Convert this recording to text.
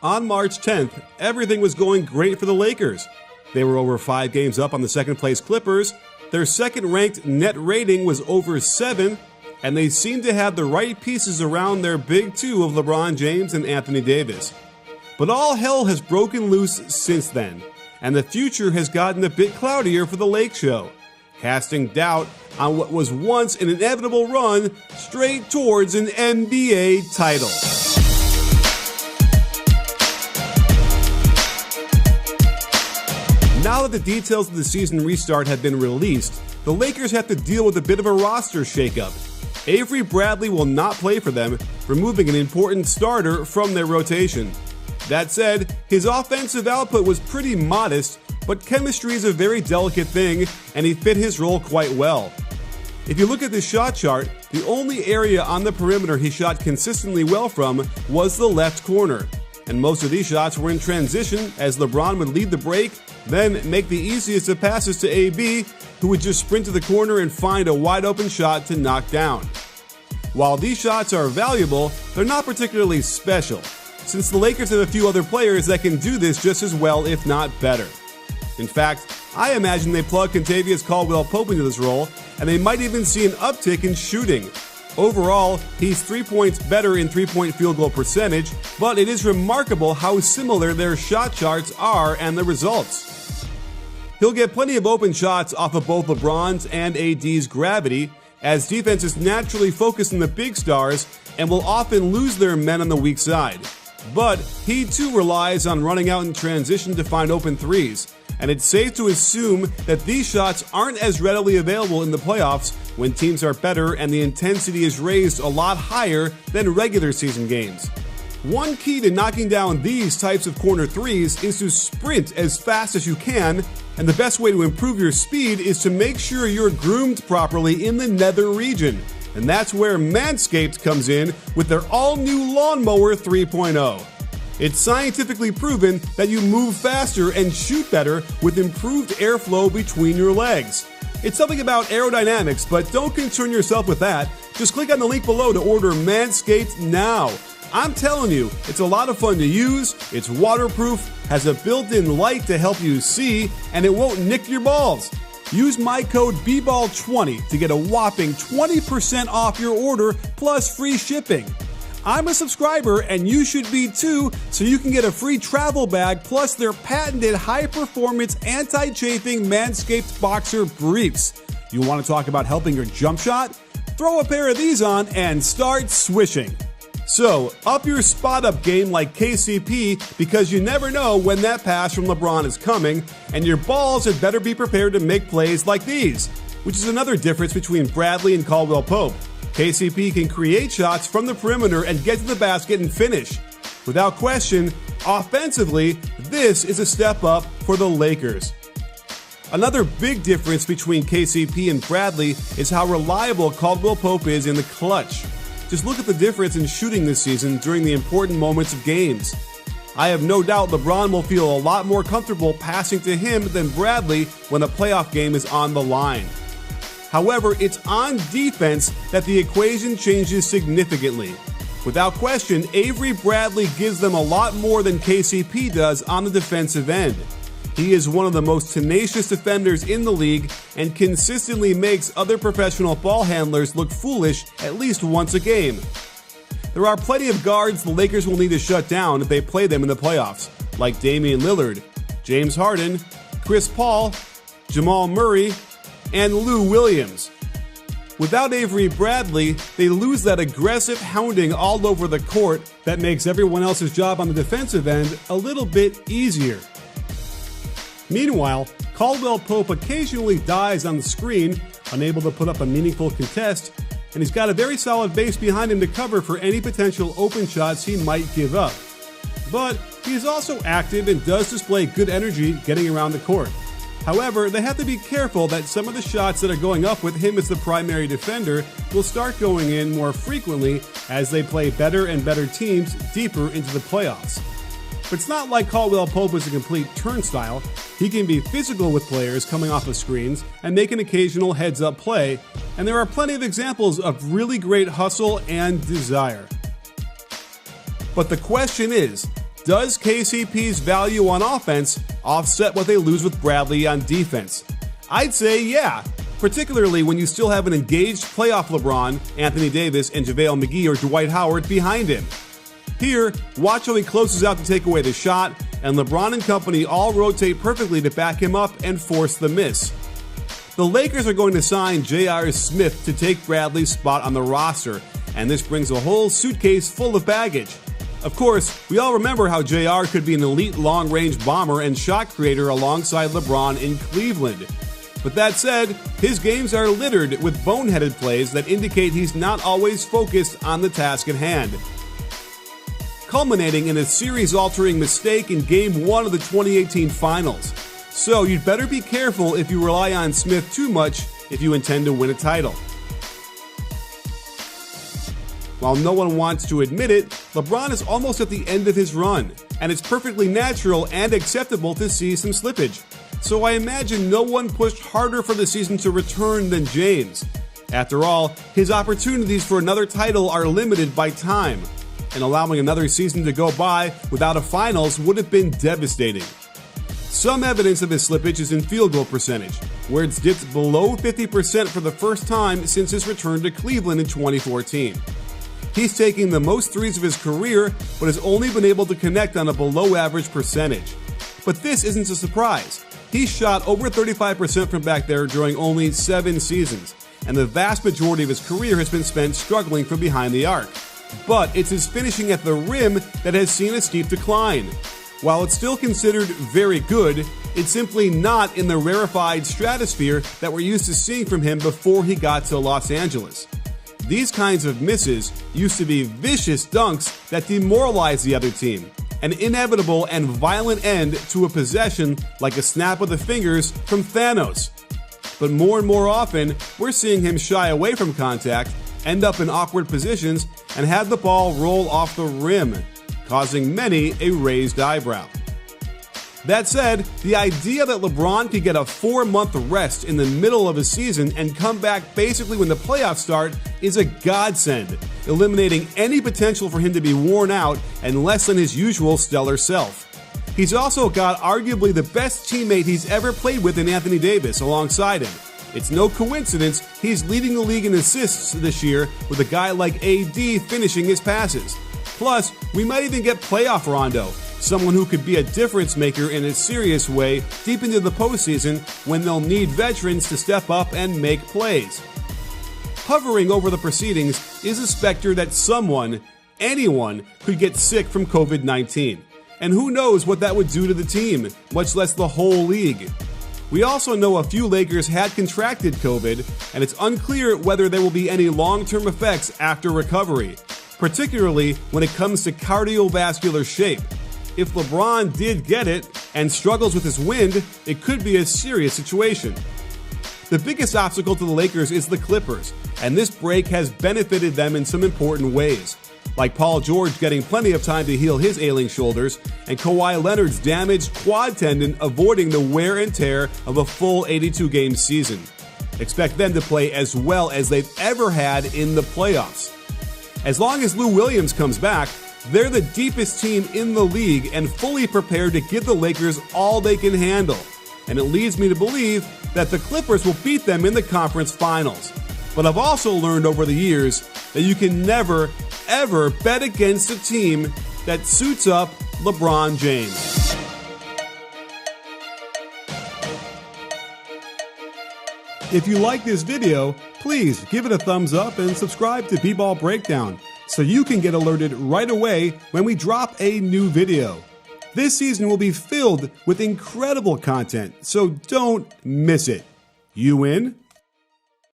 On March 10th, everything was going great for the Lakers. They were over 5 games up on the second-place Clippers, their second-ranked net rating was over 7, and they seemed to have the right pieces around their big two of LeBron James and Anthony Davis. But all hell has broken loose since then, and the future has gotten a bit cloudier for the Lake Show, casting doubt on what was once an inevitable run straight towards an NBA title. Now that the details of the season restart have been released, the Lakers have to deal with a bit of a roster shakeup. Avery Bradley will not play for them, removing an important starter from their rotation. That said, his offensive output was pretty modest, but chemistry is a very delicate thing, and he fit his role quite well. If you look at the shot chart, the only area on the perimeter he shot consistently well from was the left corner. And most of these shots were in transition as LeBron would lead the break, then make the easiest of passes to AB, who would just sprint to the corner and find a wide open shot to knock down. While these shots are valuable, they're not particularly special, since the Lakers have a few other players that can do this just as well, if not better. In fact, I imagine they plug Kentavious Caldwell-Pope into this role, and they might even see an uptick in shooting. Overall, he's 3 points better in three-point field goal percentage, but it is remarkable how similar their shot charts are and the results. He'll get plenty of open shots off of both LeBron's and AD's gravity, as defenses naturally focus on the big stars and will often lose their men on the weak side. But he too relies on running out in transition to find open threes, and it's safe to assume that these shots aren't as readily available in the playoffs when teams are better and the intensity is raised a lot higher than regular season games. One key to knocking down these types of corner threes is to sprint as fast as you can, and the best way to improve your speed is to make sure you're groomed properly in the nether region. And that's where Manscaped comes in with their all-new Lawnmower 3.0. It's scientifically proven that you move faster and shoot better with improved airflow between your legs. It's something about aerodynamics, but don't concern yourself with that. Just click on the link below to order Manscaped now. I'm telling you, it's a lot of fun to use, it's waterproof, has a built-in light to help you see, and it won't nick your balls. Use my code BBALL20 to get a whopping 20% off your order plus free shipping. I'm a subscriber and you should be too, so you can get a free travel bag plus their patented high-performance anti-chafing Manscaped Boxer Briefs. You want to talk about helping your jump shot? Throw a pair of these on and start swishing. So, up your spot-up game like KCP, because you never know when that pass from LeBron is coming, and your balls had better be prepared to make plays like these, which is another difference between Bradley and Caldwell-Pope. KCP can create shots from the perimeter and get to the basket and finish. Without question, offensively, this is a step up for the Lakers. Another big difference between KCP and Bradley is how reliable Caldwell-Pope is in the clutch. Just look at the difference in shooting this season during the important moments of games. I have no doubt LeBron will feel a lot more comfortable passing to him than Bradley when a playoff game is on the line. However, it's on defense that the equation changes significantly. Without question, Avery Bradley gives them a lot more than KCP does on the defensive end. He is one of the most tenacious defenders in the league and consistently makes other professional ball handlers look foolish at least once a game. There are plenty of guards the Lakers will need to shut down if they play them in the playoffs, like Damian Lillard, James Harden, Chris Paul, Jamal Murray, and Lou Williams. Without Avery Bradley, they lose that aggressive hounding all over the court that makes everyone else's job on the defensive end a little bit easier. Meanwhile, Caldwell-Pope occasionally dies on the screen, unable to put up a meaningful contest, and he's got a very solid base behind him to cover for any potential open shots he might give up. But he is also active and does display good energy getting around the court. However, they have to be careful that some of the shots that are going up with him as the primary defender will start going in more frequently as they play better and better teams deeper into the playoffs. But it's not like Caldwell-Pope is a complete turnstile. He can be physical with players coming off of screens and make an occasional heads-up play, and there are plenty of examples of really great hustle and desire. But the question is, does KCP's value on offense offset what they lose with Bradley on defense? I'd say yeah, particularly when you still have an engaged playoff LeBron, Anthony Davis, and JaVale McGee or Dwight Howard behind him. Here, watch how he closes out to take away the shot, and LeBron and company all rotate perfectly to back him up and force the miss. The Lakers are going to sign J.R. Smith to take Bradley's spot on the roster, and this brings a whole suitcase full of baggage. Of course, we all remember how JR could be an elite long-range bomber and shot creator alongside LeBron in Cleveland. But that said, his games are littered with boneheaded plays that indicate he's not always focused on the task at hand, culminating in a series-altering mistake in Game 1 of the 2018 Finals. So you'd better be careful if you rely on Smith too much if you intend to win a title. While no one wants to admit it, LeBron is almost at the end of his run, and it's perfectly natural and acceptable to see some slippage. So I imagine no one pushed harder for the season to return than James. After all, his opportunities for another title are limited by time, and allowing another season to go by without a finals would have been devastating. Some evidence of his slippage is in field goal percentage, where it's dipped below 50% for the first time since his return to Cleveland in 2014. He's taking the most threes of his career, but has only been able to connect on a below-average percentage. But this isn't a surprise. He's shot over 35% from back there during only 7 seasons, and the vast majority of his career has been spent struggling from behind the arc. But it's his finishing at the rim that has seen a steep decline. While it's still considered very good, it's simply not in the rarefied stratosphere that we're used to seeing from him before he got to Los Angeles. These kinds of misses used to be vicious dunks that demoralized the other team, an inevitable and violent end to a possession like a snap of the fingers from Thanos. But more and more often, we're seeing him shy away from contact, end up in awkward positions, and have the ball roll off the rim, causing many a raised eyebrow. That said, the idea that LeBron could get a 4-month rest in the middle of a season and come back basically when the playoffs start is a godsend, eliminating any potential for him to be worn out and less than his usual stellar self. He's also got arguably the best teammate he's ever played with in Anthony Davis alongside him. It's no coincidence he's leading the league in assists this year with a guy like AD finishing his passes. Plus, we might even get playoff Rondo, someone who could be a difference maker in a serious way deep into the postseason when they'll need veterans to step up and make plays. Hovering over the proceedings is a specter that anyone, could get sick from COVID-19. And who knows what that would do to the team, much less the whole league. We also know a few Lakers had contracted COVID, and it's unclear whether there will be any long-term effects after recovery, particularly when it comes to cardiovascular shape. If LeBron did get it and struggles with his wind, it could be a serious situation. The biggest obstacle to the Lakers is the Clippers, and this break has benefited them in some important ways, like Paul George getting plenty of time to heal his ailing shoulders, and Kawhi Leonard's damaged quad tendon avoiding the wear and tear of a full 82-game season. Expect them to play as well as they've ever had in the playoffs. As long as Lou Williams comes back, they're the deepest team in the league and fully prepared to give the Lakers all they can handle. And it leads me to believe that the Clippers will beat them in the conference finals. But I've also learned over the years that you can never, ever bet against a team that suits up LeBron James. If you like this video, please give it a thumbs up and subscribe to B-Ball Breakdown so you can get alerted right away when we drop a new video. This season will be filled with incredible content, so don't miss it. You in?